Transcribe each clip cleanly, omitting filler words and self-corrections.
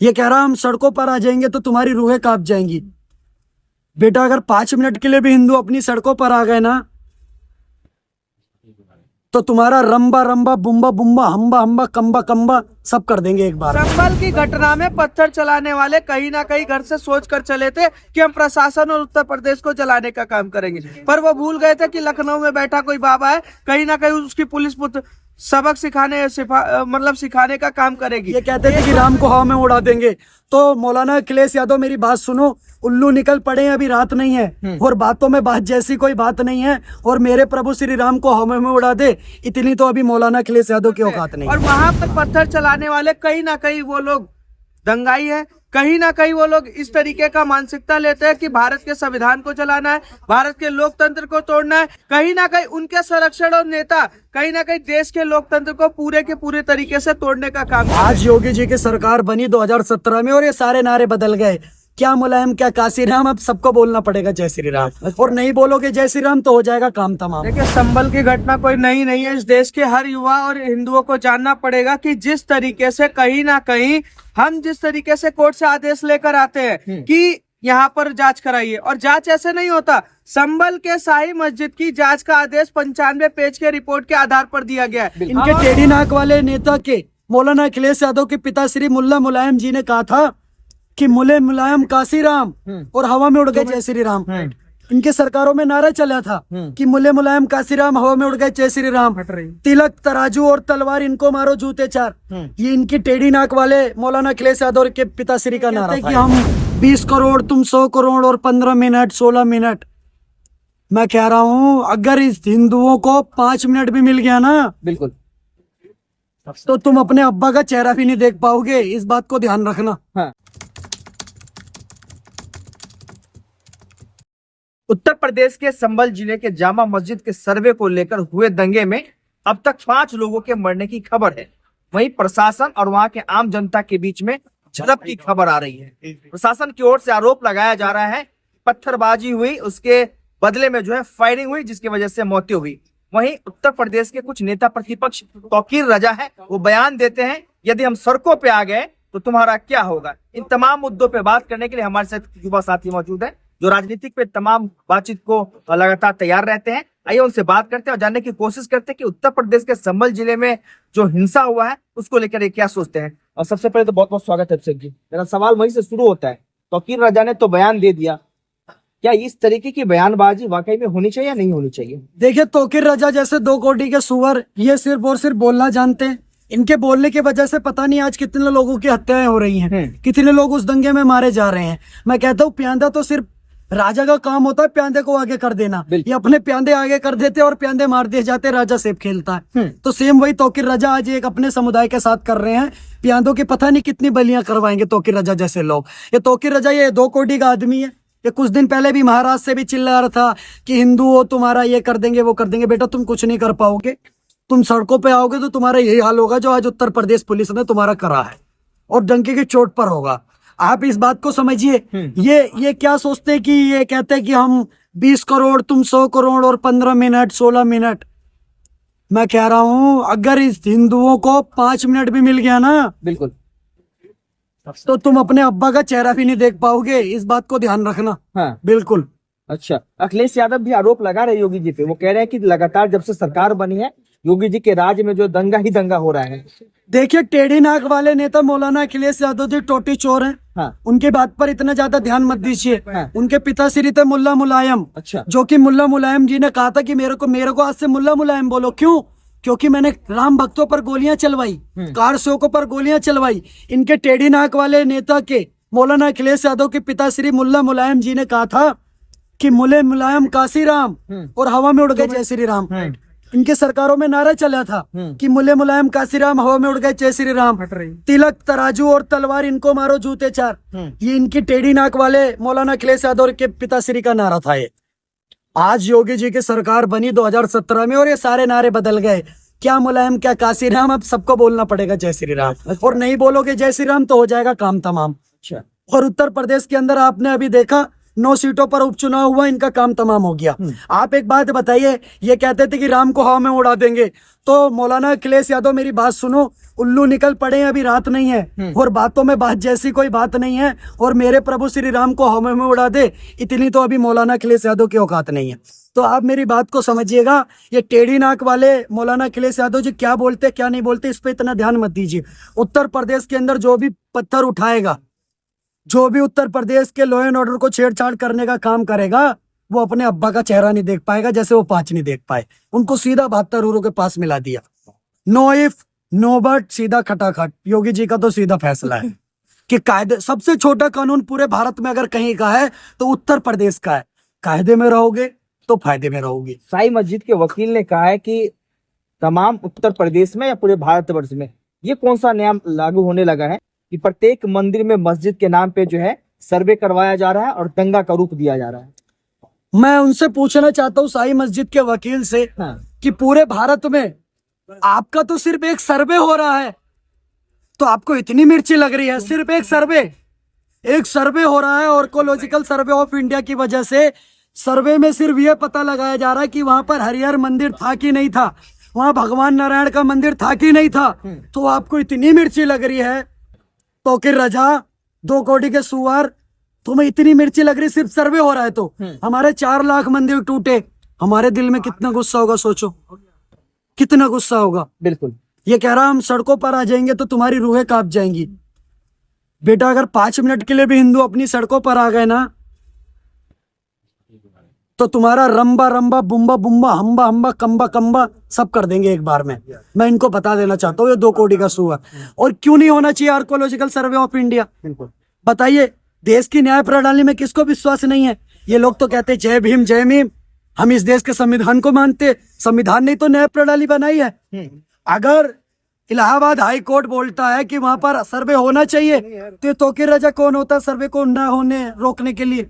ये कह रहा हम सड़कों पर आ जाएंगे तो तुम्हारी रूहें कांप जाएंगी। बेटा अगर 5 मिनट के लिए भी हिंदू अपनी सड़कों पर आ गए ना तो तुम्हारा रंबा रंबा बुम्बा बुम्बा हम्बा हम्बा कम्बा कम्बा सब कर देंगे एक बार। संभल की घटना में पत्थर चलाने वाले कहीं ना कहीं घर से सोच कर चले थे कि हम प्रशासन और उत्तर प्रदेश को जलाने का काम करेंगे, पर वो भूल गए थे कि लखनऊ में बैठा कोई बाबा है, कहीं ना कहीं उसकी पुलिस पुत्र सबक सिखाने का काम करेगी। ये कहते थे कि राम को हवा में उड़ा देंगे, तो मौलाना अखिलेश यादव मेरी बात सुनो, उल्लू निकल पड़े हैं, अभी रात नहीं है और बातों में बात जैसी कोई बात नहीं है, और मेरे प्रभु श्री राम को हवा में उड़ा दे इतनी तो अभी मौलाना अखिलेश यादव की औकात नहीं। और वहां पर पत्थर चलाने वाले कहीं ना कहीं वो लोग दंगाई है, कहीं ना कहीं वो लोग इस तरीके का मानसिकता लेते हैं कि भारत के संविधान को चलाना है, भारत के लोकतंत्र को तोड़ना है। कहीं ना कहीं उनके संरक्षण और नेता कहीं ना कहीं देश के लोकतंत्र को पूरे के पूरे तरीके से तोड़ने का काम। आज योगी जी की सरकार बनी 2017 में और ये सारे नारे बदल गए, क्या मुलायम क्या काशी राम, अब सबको बोलना पड़ेगा जय श्री राम, और नहीं बोलोगे जय श्री राम तो हो जाएगा काम तमाम। देखिए संभल की घटना कोई नई नहीं है, इस देश के हर युवा और हिंदुओं को जानना पड़ेगा कि जिस तरीके से कहीं ना कहीं हम जिस तरीके से कोर्ट से आदेश लेकर आते हैं कि यहाँ पर जांच कराइए, और जांच ऐसे नहीं होता। संभल के शाही मस्जिद की जांच का आदेश 95 पेज के रिपोर्ट के आधार पर दिया गया है। इनके टेढ़ी नाक वाले नेता के मौलाना अखिलेश यादव के पिता श्री मुल्ला मुलायम जी ने कहा था कि मुले मुलायम काशी राम, और हवा में उड़ गए जय श्री राम। इनके सरकारों में नारा चला था कि मुले मुलायम काशी राम, हवा में उड़ गए जय श्री राम। तिलक तराजू और तलवार इनको मारो जूते चार, ये इनकी टेढ़ी नाक वाले मौलाना अखिलेश यादव के पिताश्री का नारा था कि हम 20 करोड़ तुम 100 करोड़ और 15 मिनट 16 मिनट। मैं कह रहा हूँ अगर इस हिंदुओं को 5 मिनट भी मिल गया ना बिल्कुल, तो तुम अपने अब्बा का चेहरा भी नहीं देख पाओगे, इस बात को ध्यान रखना। हाँ। उत्तर प्रदेश के संभल जिले के जामा मस्जिद के सर्वे को लेकर हुए दंगे में अब तक 5 लोगों के मरने की खबर है। वहीं प्रशासन और वहां के आम जनता के बीच में झड़प की खबर आ रही है। प्रशासन की ओर से आरोप लगाया जा रहा है पत्थरबाजी हुई, उसके बदले में जो है फायरिंग हुई, जिसकी वजह से मौतें हुई। वहीं उत्तर प्रदेश के कुछ नेता प्रतिपक्ष तौकीर रजा है, वो बयान देते हैं यदि हम सड़कों पे आ गए तो तुम्हारा क्या होगा। इन तमाम मुद्दों पे बात करने के लिए हमारे साथ युवा साथी मौजूद है जो राजनीतिक पे तमाम बातचीत को लगातार तैयार रहते हैं। आइए उनसे बात करते हैं और जानने की कोशिश करते हैं कि उत्तर प्रदेश के संभल जिले में जो हिंसा हुआ है उसको लेकर ये क्या सोचते हैं। और सबसे पहले तो बहुत बहुत स्वागत है अभिषेक जी। मेरा सवाल वहीं से शुरू होता है, तौकीर रजा ने तो बयान दे दिया, क्या इस तरीके की बयानबाजी वाकई में होनी चाहिए या नहीं होनी चाहिए? देखिए तौकीर रजा जैसे 2 कोटी के सुअर, ये सिर्फ और सिर्फ बोलना जानते हैं। इनके बोलने की वजह से पता नहीं आज कितने लोगों की हत्याएं हो रही हैं, कितने लोग उस दंगे में मारे जा रहे हैं। मैं कहता हूँ प्यांदा तो सिर्फ राजा का काम होता है प्यांदे को आगे कर देना, ये अपने प्यांदे आगे कर देते और प्यांदे मार दिए जाते, राजा सेब खेलता है। तो सेम वही तौकीर रजा आज एक अपने समुदाय के साथ कर रहे हैं। प्यांदों की पता नहीं कितनी बलियां करवाएंगे तौकीर रजा जैसे लोग। ये तौकीर रजा ये 2 कोटी का आदमी है। ये कुछ दिन पहले भी महाराष्ट्र से भी चिल्ला रहा था कि हिंदू हो तुम्हारा ये कर देंगे वो कर देंगे। बेटा तुम कुछ नहीं कर पाओगे, तुम सड़कों पे आओगे तो तुम्हारा यही हाल होगा जो आज उत्तर प्रदेश पुलिस ने तुम्हारा करा है, और डंके की चोट पर होगा। आप इस बात को समझिए। ये क्या सोचते हैं कि ये कहते हैं कि हम 20 करोड़ तुम 100 करोड़ और 15 मिनट 16 मिनट। मैं कह रहा हूँ अगर इस हिंदुओं को 5 मिनट भी मिल गया ना बिल्कुल, तो तुम अपने अब्बा का चेहरा भी नहीं देख पाओगे, इस बात को ध्यान रखना। हाँ बिल्कुल। अच्छा, अखिलेश यादव भी आरोप लगा रहे योगी जी पे। वो कह रहे हैं कि लगातार जब से सरकार बनी है योगी जी के राज में जो दंगा ही दंगा हो रहा है। देखिए टेढ़ी नाक वाले नेता मौलाना अखिलेश यादव जी टोटी चोर हैं। हाँ। उनके बात पर इतना ज्यादा ध्यान मत दीजिए। हाँ। उनके पिता श्री थे मुल्ला मुलायम। अच्छा। जो कि मुल्ला मुलायम जी ने कहा था कि मेरे को आज से मुल्ला मुलायम बोलो। क्यों? क्योंकि मैंने राम भक्तों पर गोलियां चलवाई, कार सेवकों पर गोलियां चलवाई। इनके टेढ़ी नाक वाले नेता के मौलाना अखिलेश यादव के पिता श्री मुल्ला मुलायम जी ने कहा था कि मुले मुलायम काशी राम, और हवा में उड़ गए जय श्री राम। इनके सरकारों में नारा चला था कि मुले मुलायम काशी राम, हवा में उड़ गए जय श्री राम। तिलक तराजू और तलवार इनको मारो जूते चार, ये इनकी टेढ़ी नाक वाले मौलाना अखिलेश यादव के पिताश्री का नारा था। ये आज योगी जी की सरकार बनी 2017 में और ये सारे नारे बदल गए, क्या मुलायम क्या काशी राम, अब सबको बोलना पड़ेगा जय श्री राम, और नहीं बोलोगे जय श्री राम तो हो जाएगा काम तमाम। अच्छा। और उत्तर प्रदेश के अंदर आपने अभी देखा 9 सीटों पर उपचुनाव हुआ, इनका काम तमाम हो गया। आप एक बात बताइए, ये कहते थे कि राम को हवा में उड़ा देंगे, तो मौलाना अखिलेश यादव मेरी बात सुनो, उल्लू निकल पड़े हैं, अभी रात नहीं है और बातों में बात जैसी कोई बात नहीं है और मेरे प्रभु श्री राम को हवा में उड़ा दे, इतनी तो अभी मौलाना अखिलेश यादव की औकात नहीं है। तो आप मेरी बात को समझिएगा, ये टेढ़ी नाक वाले मौलाना अखिलेश यादव जी क्या बोलते क्या नहीं बोलते इस पे इतना ध्यान मत दीजिए। उत्तर प्रदेश के अंदर जो भी पत्थर उठाएगा, जो भी उत्तर प्रदेश के लॉ एंड ऑर्डर को छेड़छाड़ करने का काम करेगा, वो अपने अब्बा का चेहरा नहीं देख पाएगा जैसे वो 5 नहीं देख पाए। उनको सीधा 72 के पास मिला दिया। नो इफ नो बट, सीधा खटाखट। योगी जी का तो सीधा फैसला है कि कायदे, सबसे छोटा कानून पूरे भारत में अगर कहीं का है तो उत्तर प्रदेश का है। कायदे में रहोगे तो फायदे में रहोगे। शाही मस्जिद के वकील ने कहा है कि तमाम उत्तर प्रदेश में या पूरे भारतवर्ष में ये कौन सा नियम लागू होने लगा है कि प्रत्येक मंदिर में मस्जिद के नाम पे जो है सर्वे करवाया जा रहा है और दंगा का रूप दिया जा रहा है। मैं उनसे पूछना चाहता हूँ शाही मस्जिद के वकील से कि पूरे भारत में आपका तो सिर्फ एक सर्वे हो रहा है तो आपको इतनी मिर्ची लग रही है। सिर्फ एक सर्वे हो रहा है, आर्कोलॉजिकल सर्वे ऑफ इंडिया की वजह से सर्वे में सिर्फ ये पता लगाया जा रहा है कि वहां पर हरिहर मंदिर था कि नहीं था, वहां भगवान नारायण का मंदिर था कि नहीं था, तो आपको इतनी मिर्ची लग रही है। तोकिर रजा, 2 कौड़ी के सुअर, तुम्हें इतनी मिर्ची लग रही सिर्फ सर्वे हो रहा है तो। हमारे 4 लाख मंदिर टूटे, हमारे दिल में कितना गुस्सा होगा, सोचो कितना गुस्सा होगा। बिल्कुल, ये कह रहा हम सड़कों पर आ जाएंगे तो तुम्हारी रूहें कांप जाएंगी। बेटा अगर 5 मिनट के लिए भी हिंदू अपनी सड़कों पर आ गए ना तो तुम्हारा रंबा रंबा बुम्बा बुम्बा हम्बा हम्बा कंबा कंबा सब कर देंगे एक बार में। मैं इनको बता देना चाहता हूँ ये 2 कौड़ी का सुअर। और क्यों नहीं होना चाहिए आर्कोलॉजिकल सर्वे ऑफ इंडिया? बताइए, देश की न्याय प्रणाली में किसको विश्वास नहीं है? ये लोग तो कहते जय भीम जय भीम, हम इस देश के संविधान को मानते। संविधान ने तो न्याय प्रणाली बनाई है। अगर इलाहाबाद हाई कोर्ट बोलता है कि वहां पर सर्वे होना चाहिए तो तोकिर रजा कौन होता है सर्वे को ना होने रोकने के लिए?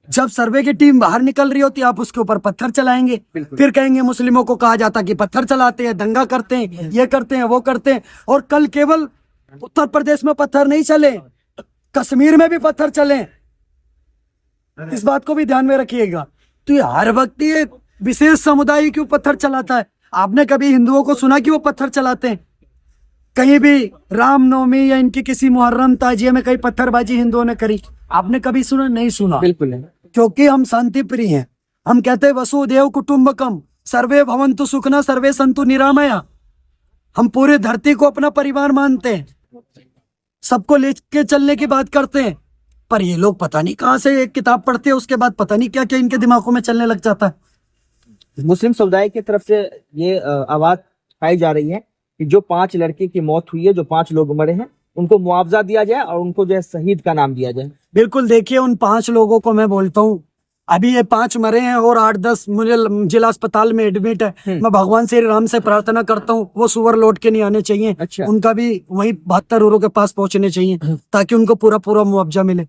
जब सर्वे की टीम बाहर निकल रही होती आप उसके ऊपर पत्थर चलाएंगे, फिर कहेंगे मुस्लिमों को कहा जाता कि पत्थर चलाते हैं, दंगा करते हैं, ये करते हैं, वो करते हैं। और कल केवल उत्तर प्रदेश में पत्थर नहीं चले, कश्मीर में भी पत्थर चले, इस बात को भी ध्यान में रखिएगा। तो ये हर वक्त ये विशेष समुदाय क्यों पत्थर चलाता है? आपने कभी हिंदुओं को सुना कि वो पत्थर चलाते हैं? कहीं भी रामनवमी या इनकी किसी मुहर्रम ताजिए में कहीं पत्थरबाजी हिंदुओं ने करी? आपने कभी सुना? नहीं सुना। बिल्कुल नहीं, क्योंकि हम शांति प्रिय हैं। हम कहते हैं वसुदेव कुटुंबकम, सर्वे भवन्तु सुखना सर्वे सन्तु निरामया। हम पूरे धरती को अपना परिवार मानते हैं, सबको लेके चलने की बात करते हैं। पर ये लोग पता नहीं कहां से एक किताब पढ़ते हैं, उसके बाद पता नहीं क्या क्या इनके दिमागों में चलने लग जाता है। मुस्लिम समुदाय की तरफ से ये आवाज उठाई जा रही है कि जो 5 लड़के की मौत हुई है, जो 5 लोग मरे हैं, उनको मुआवजा दिया जाए और उनको जो है शहीद का नाम दिया जाए। बिल्कुल, देखिए उन 5 लोगों को मैं बोलता हूँ, अभी ये 5 मरे हैं और 8-10 मुझे जिला अस्पताल में एडमिट है। मैं भगवान श्री राम से प्रार्थना करता हूँ वो सुअर लौट के नहीं आने चाहिए। अच्छा। उनका भी वही 72 के पास पहुंचने चाहिए ताकि उनको पूरा पूरा मुआवजा मिले।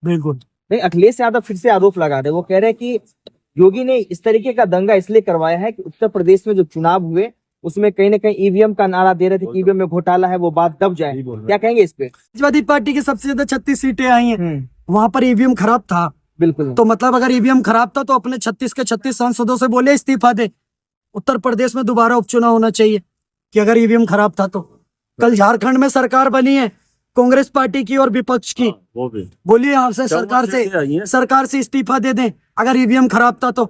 बिल्कुल नहीं, अखिलेश यादव फिर से आरोप लगा रहे, वो कह रहे हैं कि योगी ने इस तरीके का दंगा इसलिए करवाया है कि उत्तर प्रदेश में जो चुनाव हुए उसमें कहीं ना कहीं ईवीएम का नारा दे रहे थे कि ईवीएम में घोटाला है, वो बात दब जाए। क्या कहेंगे इस पे? समाजवादी पार्टी की सबसे ज्यादा 36 सीटें आई हैं, वहां पर ईवीएम खराब था। बिल्कुल, तो मतलब अगर ईवीएम खराब था तो अपने 36 के 36 सांसदों से बोले इस्तीफा दे। उत्तर प्रदेश में दोबारा उपचुनाव होना चाहिए कि अगर ईवीएम खराब था तो। कल झारखंड में सरकार बनी है कांग्रेस पार्टी की और विपक्ष की, बोलिए यहाँ से सरकार से इस्तीफा दे दें अगर ईवीएम खराब था तो।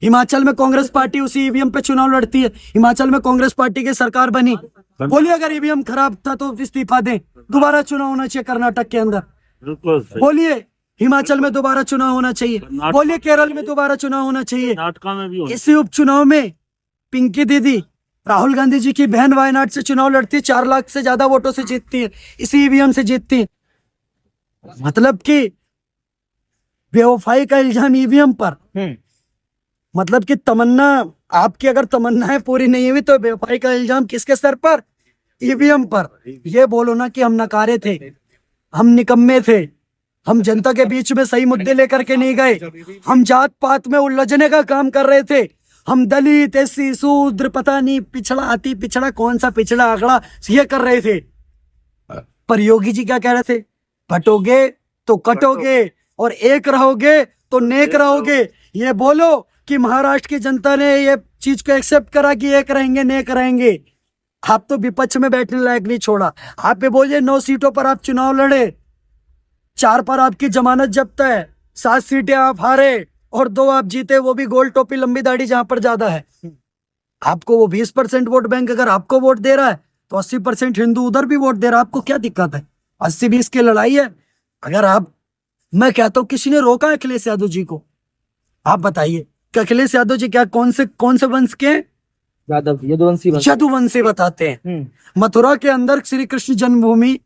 हिमाचल में कांग्रेस पार्टी उसी ईवीएम पे चुनाव लड़ती है, हिमाचल में कांग्रेस पार्टी की सरकार बनी, बोलिए अगर ईवीएम खराब था तो इस्तीफा दें, दोबारा चुनाव होना चाहिए कर्नाटक के अंदर। बोलिए हिमाचल में दोबारा चुनाव होना चाहिए, बोलिए केरल में दोबारा चुनाव होना चाहिए। इसी उपचुनाव में पिंकी दीदी राहुल गांधी जी की बहन वायनाड से चुनाव लड़ती है, 4 लाख से ज्यादा वोटों से जीतती है, इसी ईवीएम से जीतती है। मतलब कि बेवफाई का इल्जाम ईवीएम पर। मतलब कि तमन्ना, आपकी अगर तमन्नाएं पूरी नहीं हुई तो बेवफाई का इल्जाम किसके सर पर? ईवीएम पर। ये बोलो ना कि हम नकारे थे, हम निकम्मे थे, हम जनता के बीच में सही मुद्दे लेकर के नहीं गए, हम जात पात में उलझने का काम कर रहे थे, हम दलित एससी शूद्र पता नहीं पिछड़ा अति पिछड़ा कौन सा पिछड़ा आंकड़ा ये कर रहे थे। पर योगी जी क्या कह रहे थे? बटोगे तो कटोगे और एक रहोगे तो नेक रहोगे। ये बोलो कि महाराष्ट्र की जनता ने ये चीज को एक्सेप्ट करा कि एक रहेंगे नेक रहेंगे। आप तो विपक्ष में बैठने लायक नहीं छोड़ा। आप पे बोलिए 9 सीटों पर आप चुनाव लड़े, 4 पर आपकी जमानत जब्त है, 7 सीटें आप हारे और 2 आप जीते, वो भी गोल टोपी लंबी दाढ़ी जहां पर ज्यादा है। आपको वो 20% वोट बैंक अगर आपको वोट दे रहा है तो 80% हिंदू उधर भी वोट दे रहा है। आपको क्या दिक्कत है? 80-20 की लड़ाई है। अगर आप, मैं कहता हूं किसी ने रोका अखिलेश यादव जी को? आप बताइए कि अखिलेश यादव जी क्या कौन से वंश के हैं? यदुवंशी बताते हैं। मथुरा के अंदर श्री कृष्ण जन्मभूमि,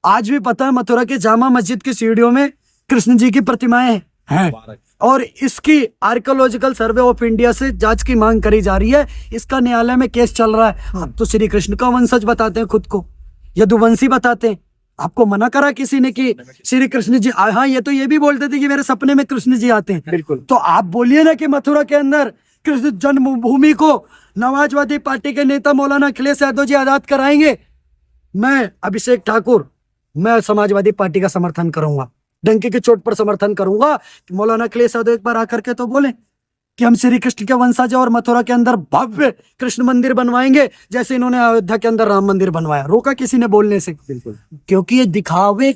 आज भी पता है मथुरा के जामा मस्जिद की सीढ़ियों में कृष्ण जी की प्रतिमाएं हैं और इसकी आर्कियोलॉजिकल सर्वे ऑफ इंडिया से जांच की मांग करी जा रही है। इसका न्यायालय में केस चल रहा है। आप तो श्री कृष्ण का वंशज बताते हैं, खुद को यदुवंशी बताते हैं। आपको मना करा किसी ने कि श्री कृष्ण जी? हाँ, ये तो ये भी बोलते थे कि मेरे सपने में कृष्ण जी आते हैं। बिल्कुल। तो आप बोलिए ना कि मथुरा के अंदर कृष्ण जन्मभूमि को समाजवादी पार्टी के नेता मौलाना अखिलेश यादव जी आजाद कराएंगे। मैं अभिषेक ठाकुर, मैं समाजवादी पार्टी का समर्थन करूंगा, डंके की चोट पर समर्थन करूंगा कि मौलाना अखिलेश यादव एक बार आकर के तो बोले कि हम श्री कृष्ण के वंशज और मथुरा के अंदर भव्य कृष्ण मंदिर बनवाएंगे जैसे इन्होंने अयोध्या के अंदर राम मंदिर बनवाया। रोका किसी ने बोलने से? बिल्कुल। क्योंकि ये दिखावे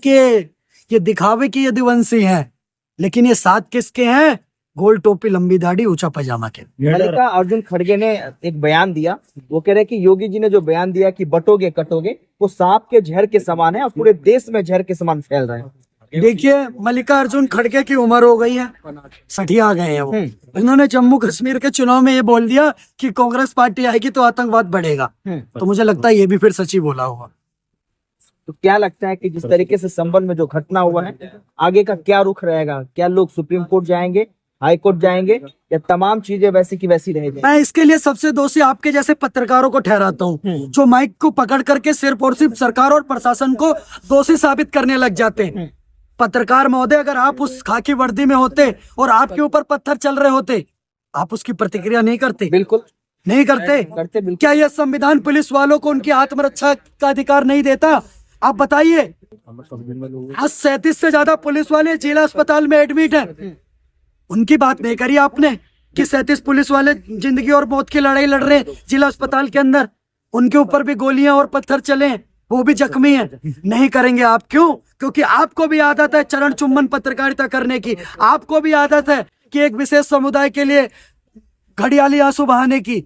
के यदुवंशी हैं, लेकिन ये साथ किसके हैं? गोल टोपी लंबी दाढ़ी ऊंचा पजामा के। मल्लिका अर्जुन खड़गे ने एक बयान दिया, वो कह रहे कि योगी जी ने जो बयान दिया कि बटोगे कटोगे, वो सांप के जहर के समान है और पूरे देश में जहर के समान फैल रहे हैं। देखिए, मल्लिका अर्जुन खड़गे की उम्र हो गई है, 60 आ गए हैं वो। इन्होंने जम्मू कश्मीर के चुनाव में ये बोल दिया कि कांग्रेस पार्टी आएगी तो आतंकवाद बढ़ेगा। तो मुझे लगता है ये भी फिर सच ही बोला होगा। तो क्या लगता है कि जिस तरीके से संबल में जो घटना हुआ है, आगे का क्या रुख रहेगा? क्या लोग सुप्रीम कोर्ट जाएंगे, हाई कोर्ट जाएंगे, या तमाम चीजें वैसी की वैसी रहेगी? मैं इसके लिए सबसे दोषी आपके जैसे पत्रकारों को ठहराता हूँ, जो माइक को पकड़ करके सिर्फ और सिर्फ सरकार और प्रशासन को दोषी साबित करने लग जाते हैं। पत्रकार महोदय, अगर आप उस खाकी वर्दी में होते और आपके ऊपर पत्थर चल रहे होते, आप उसकी प्रतिक्रिया नहीं करते? बिल्कुल नहीं करते। बिल्कुल। क्या यह संविधान पुलिस वालों को उनकी आत्मरक्षा का अधिकार नहीं देता? आप बताइए। आज 37 से ज्यादा पुलिस वाले जिला अस्पताल में एडमिट हैं। उनकी बात नहीं करी आपने कि 37 पुलिस वाले जिंदगी और मौत की लड़ाई लड़ रहे हैं जिला अस्पताल के अंदर, उनके ऊपर भी गोलियां और पत्थर चले, वो भी जख्मी हैं। नहीं करेंगे आप। क्यों? क्योंकि आपको भी आदत है चरण चुम्बन पत्रकारिता करने की। आपको भी आदत है कि एक विशेष समुदाय के लिए घड़ियाली आंसू बहाने की।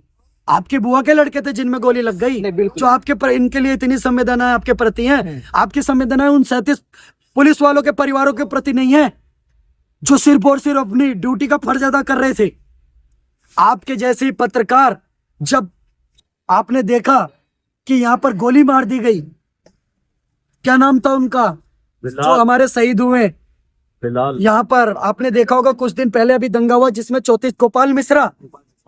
आपके बुआ के लड़के थे जिनमें गोली लग गई, जो आपके इनके लिए इतनी संवेदनाएं आपके प्रति हैं। आपकी संवेदनाएं उन 37 पुलिस वालों के परिवारों के प्रति नहीं है जो सिर्फ और सिर्फ अपनी ड्यूटी का फर्ज अदा कर रहे थे। आपके जैसे पत्रकार, जब आपने देखा कि यहाँ पर गोली मार दी गई, क्या नाम था उनका जो हमारे शहीद हुए यहाँ पर, आपने देखा होगा कुछ दिन पहले अभी दंगा हुआ जिसमें 34 गोपाल मिश्रा,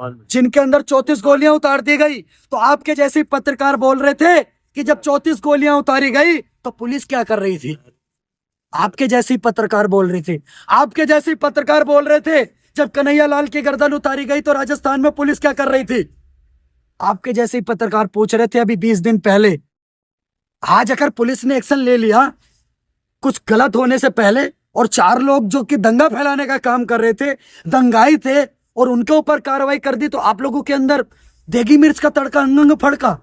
जिनके अंदर 34 गोलियां उतार दी गई, तो आपके जैसे पत्रकार बोल रहे थे कि जब 34 गोलियां उतारी गई तो पुलिस क्या कर रही थी? आपके जैसे पत्रकार बोल रहे थे। आपके जैसे पत्रकार बोल रहे थे जब कन्हैया लाल की गर्दन उतारी गई तो राजस्थान में पुलिस क्या कर रही थी? आपके जैसे पत्रकार पूछ रहे थे अभी 20 दिन पहले। आज अगर पुलिस ने एक्शन ले लिया कुछ गलत होने से पहले, और 4 लोग जो कि दंगा फैलाने का काम कर रहे थे, दंगाई थे, और उनके ऊपर कार्रवाई कर दी, तो आप लोगों के अंदर देगी मिर्च का तड़का अंग फड़का।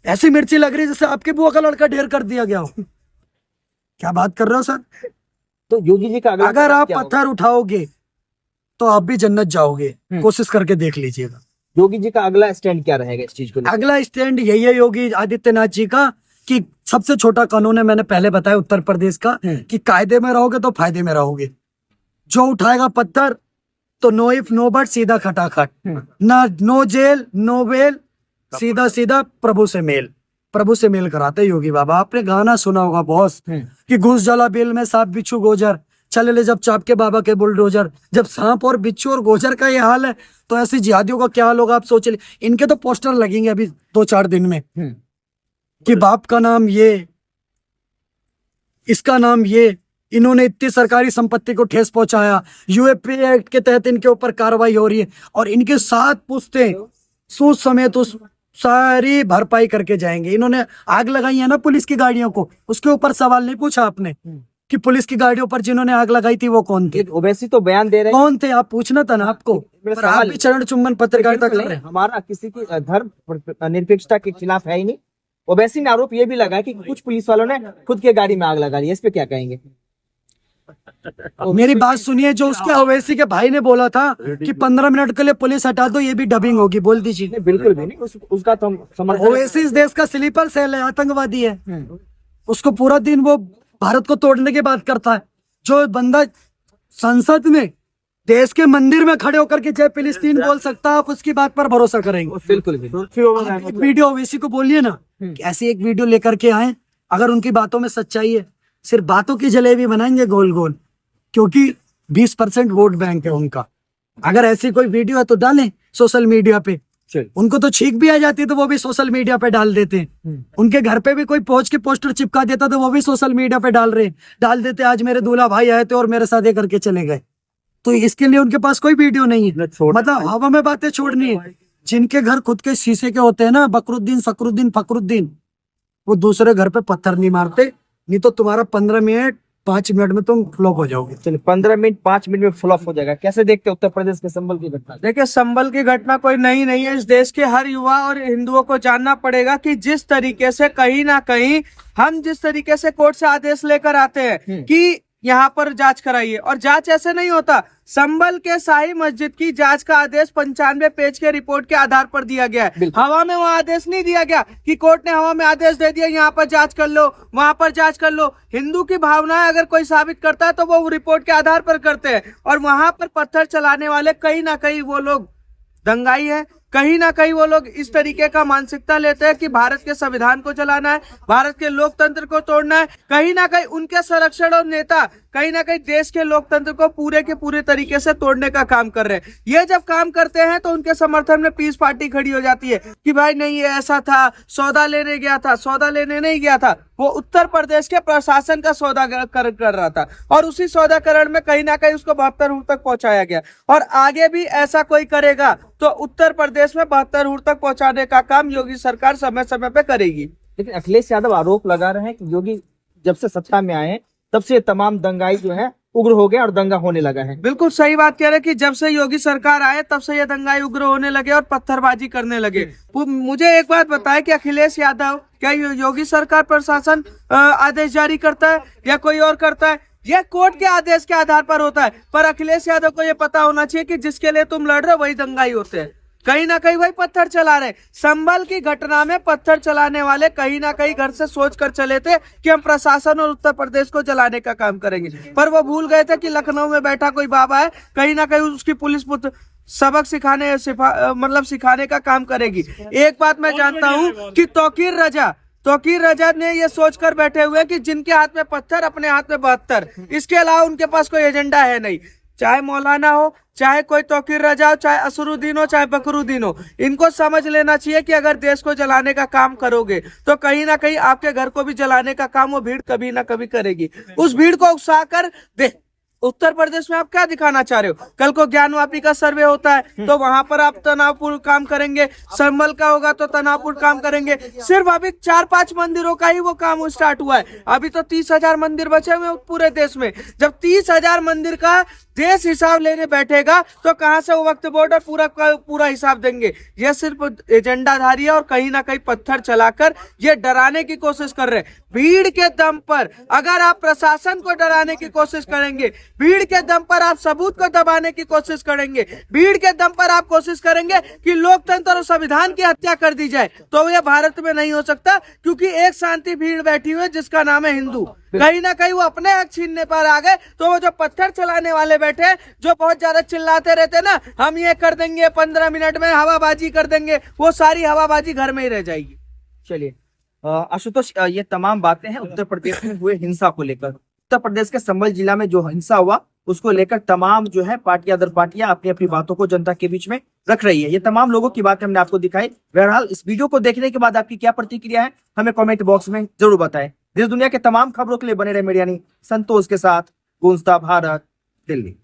ऐसी मिर्ची लग रही जैसे आपके बुआ का लड़का ढेर कर दिया गया हो। क्या बात कर रहे हो सर? तो योगी जी का अगर आप पत्थर उठाओगे तो आप भी जन्नत जाओगे। कोशिश करके देख लीजिएगा। योगी जी का अगला स्टैंड क्या रहेगा इस चीज को? अगला स्टैंड यही है योगी आदित्यनाथ जी का कि सबसे छोटा कानून है, मैंने पहले बताया उत्तर प्रदेश का, कि कायदे में रहोगे तो फायदे में रहोगे। जो उठाएगा पत्थर तो नो इफ नो बट, सीधा खटाखट, ना नो जेल नो बेल, सीधा सीधा प्रभु से मेल। प्रभु से मेल कराते योगी बाबा। आपने गाना सुना होगा बॉस कि घुस जला बेल में सांप बिच्छू गोजर, चले ले जब चाप के बाबा के बुलडोजर। जब सांप और बिच्छू और गोजर का ये हाल है तो ऐसी जिहादियों का क्या हाल होगा आप सोच ले। इनके तो पोस्टर लगेंगे अभी 2-4 दिन में कि बाप का नाम ये, इसका नाम ये, इन्होंने इतनी सरकारी संपत्ति को ठेस पहुंचाया, यूएपी एक्ट के तहत इनके ऊपर कार्रवाई हो रही है, और इनके 7 पुश्ते सूद समेत उस सारी भरपाई करके जाएंगे। इन्होंने आग लगाई है ना पुलिस की गाड़ियों को, उसके ऊपर सवाल नहीं पूछा आपने कि पुलिस की गाड़ियों पर जिन्होंने आग लगाई थी वो कौन थे? ओवैसी तो बयान दे रहे हैं। कौन थे? आप पूछना था ना आपको। मेरा पर आप सवाल भी चरण चुम्बन पत्रकारिता कर रहे हैं। हमारा किसी की धर्म निरपेक्षता के खिलाफ है ही नहीं। ओवैसी ने आरोप ये भी लगा कि कुछ पुलिस वालों ने खुद के गाड़ी में आग लगा दी, इस पे क्या कहेंगे? मेरी बात सुनिए, जो उसके ओवैसी के भाई ने बोला था कि 15 मिनट के लिए पुलिस हटा दो, ये भी डबिंग होगी, बोल दीजिए। नहीं, बिल्कुल भी नहीं, उसका तो हम समर्थन। ओवैसी इस देश का स्लीपर सेल है, आतंकवादी है। उसको पूरा दिन वो भारत को तोड़ने की बात करता है। जो बंदा संसद में देश के मंदिर में खड़े होकर के जय फिलिस्तीन बोल सकता है, आप उसकी बात पर भरोसा करेंगे? बिल्कुल भी आप एक वीडियो ओवैसी को बोलिए ना कि ऐसी एक वीडियो लेकर के आए, अगर उनकी बातों में सच्चाई है, सिर्फ बातों की जलेबी बनाएंगे गोल गोल, क्योंकि 20% वोट बैंक है उनका। अगर ऐसी कोई वीडियो है तो डालें सोशल मीडिया पे। उनको तो छींक भी आ जाती है तो वो भी सोशल मीडिया पे डाल देते हैं। उनके घर पे भी कोई पहुंच के पोस्टर चिपका देता तो वो भी सोशल मीडिया पे डाल देते, आज मेरे दूल्हा भाई आए थे और मेरे साथ ये करके चले गए। तो इसके लिए उनके पास कोई वीडियो नहीं है, मतलब हवा में बातें छोड़नी है। जिनके घर खुद के शीशे के होते हैं ना, बकरुद्दीन फकरुद्दीन फकरुद्दीन, वो दूसरे घर पे पत्थर नहीं मारते, नहीं तो तुम्हारा 15 मिनट 5 मिनट में तुम फ्लॉप हो जाओगे। चलिए, 15 मिनट 5 मिनट में फ्लॉप हो जाएगा। कैसे देखते हैं उत्तर प्रदेश के संबल की घटना? देखिए, संबल की घटना कोई नई नहीं है। इस देश के हर युवा और हिंदुओं को जानना पड़ेगा कि जिस तरीके से कहीं ना कहीं हम जिस तरीके से कोर्ट से आदेश लेकर आते हैं कि यहाँ पर जांच कराइए, और जांच ऐसे नहीं होता। संबल के शाही मस्जिद की जांच का आदेश 95 पेज के रिपोर्ट के आधार पर दिया गया है। हवा में वहाँ आदेश नहीं दिया गया कि कोर्ट ने हवा में आदेश दे दिया यहाँ पर जांच कर लो, वहां पर जांच कर लो। हिंदू की भावनाएं अगर कोई साबित करता है तो वो रिपोर्ट के आधार पर करते हैं, और वहां पर पत्थर चलाने वाले कहीं ना कहीं वो लोग दंगाई है। कहीं ना कहीं वो लोग इस तरीके का मानसिकता लेते हैं कि भारत के संविधान को चलाना है, भारत के लोकतंत्र को तोड़ना है। कहीं ना कहीं उनके संरक्षण और नेता कहीं ना कहीं देश के लोकतंत्र को पूरे के पूरे तरीके से तोड़ने का काम कर रहे हैं। ये जब काम करते हैं तो उनके समर्थन में पीस पार्टी खड़ी हो जाती है कि भाई नहीं, ये ऐसा था, सौदा लेने गया था। सौदा लेने नहीं गया था, वो उत्तर प्रदेश के प्रशासन का सौदा कर रहा था, और उसी सौदाकरण में कहीं ना कहीं उसको 72 तक पहुंचाया गया। और आगे भी ऐसा कोई करेगा तो उत्तर प्रदेश में 72 तक पहुंचाने का काम योगी सरकार समय समय पे करेगी। लेकिन अखिलेश यादव आरोप लगा रहे हैं कि योगी जब से सत्ता में आए तब से तमाम दंगाई जो है उग्र हो गया और दंगा होने लगा है। बिल्कुल सही बात कह रहे हैं कि जब से योगी सरकार आए तब से ये दंगाई उग्र होने लगे और पत्थरबाजी करने लगे। मुझे एक बात बताएं कि अखिलेश यादव, क्या योगी सरकार प्रशासन आदेश जारी करता है या कोई और करता है? यह कोर्ट के आदेश के आधार पर होता है। पर अखिलेश यादव को यह पता होना चाहिए कि जिसके लिए तुम लड़ रहे हो वही दंगाई होते हैं, कहीं ना कहीं वही पत्थर चला रहे। संभल की घटना में पत्थर चलाने वाले कहीं ना कहीं घर से सोच कर चले थे कि हम प्रशासन और उत्तर प्रदेश को जलाने का काम करेंगे, पर वो भूल गए थे कि लखनऊ में बैठा कोई बाबा है, कहीं ना कहीं उसकी पुलिस सबक सिखाने का काम करेगी। एक बात मैं जानता हूँ कि तौकीर रजा ने ये सोचकर बैठे हुए कि जिनके हाथ में पत्थर अपने हाथ में 72, इसके अलावा उनके पास कोई एजेंडा है नहीं। चाहे मौलाना हो, चाहे कोई तौकीर रजा हो, चाहे असरुद्दीन हो, चाहे बकरुद्दीन हो, इनको समझ लेना चाहिए कि अगर देश को जलाने का काम करोगे तो कहीं ना कहीं आपके घर को भी जलाने का काम वो भीड़ कभी ना कभी करेगी। उस भीड़ को उकसाकर उत्तर प्रदेश में आप क्या दिखाना चाह रहे हो? कल को ज्ञानवापी का सर्वे होता है तो वहां पर आप तनावपूर्ण काम करेंगे, संभल का होगा तो तनावपूर्ण काम करेंगे। सिर्फ अभी 4-5 मंदिरों का ही वो काम स्टार्ट हुआ है, अभी तो 30,000 मंदिर बचे हुए पूरे देश में। जब 30,000 मंदिर का देश हिसाब लेने बैठेगा तो कहां से वो वक्फ बोर्ड और पूरा हिसाब देंगे? ये सिर्फ एजेंडाधारी है और कहीं ना कहीं पत्थर चलाकर ये डराने की कोशिश कर रहे हैं। भीड़ के दम पर अगर आप प्रशासन को डराने की कोशिश करेंगे, भीड़ के दम पर आप सबूत को दबाने की कोशिश करेंगे, भीड़ के दम पर आप कोशिश करेंगे कि लोकतंत्र और संविधान की हत्या कर दी जाए, तो यह भारत में नहीं हो सकता। क्योंकि एक शांति भीड़ बैठी हुई है जिसका नाम है हिंदू, कहीं ना कहीं वो अपने हक छीनने पर आ गए। तो वो जो पत्थर चलाने वाले बैठे, जो बहुत ज्यादा चिल्लाते रहते ना, हम ये कर देंगे 15 मिनट में, हवाबाजी कर देंगे, वो सारी हवाबाजी घर में ही रह जाएगी। चलिए आशुतोष, ये तमाम बातें हैं उत्तर प्रदेश में हुए हिंसा को लेकर। उत्तर प्रदेश के संभल जिला में जो हिंसा हुआ उसको लेकर तमाम जो है पार्टियां दर पार्टियां अपनी अपनी बातों को जनता के बीच में रख रही है। ये तमाम लोगों की बातें हमने आपको दिखाई। बहरहाल इस वीडियो को देखने के बाद आपकी क्या प्रतिक्रिया है हमें कमेंट बॉक्स में जरूर बताएं। देश दुनिया के तमाम खबरों के लिए बने रहे मीडिया संतोष के साथ। गूंजता भारत, दिल्ली।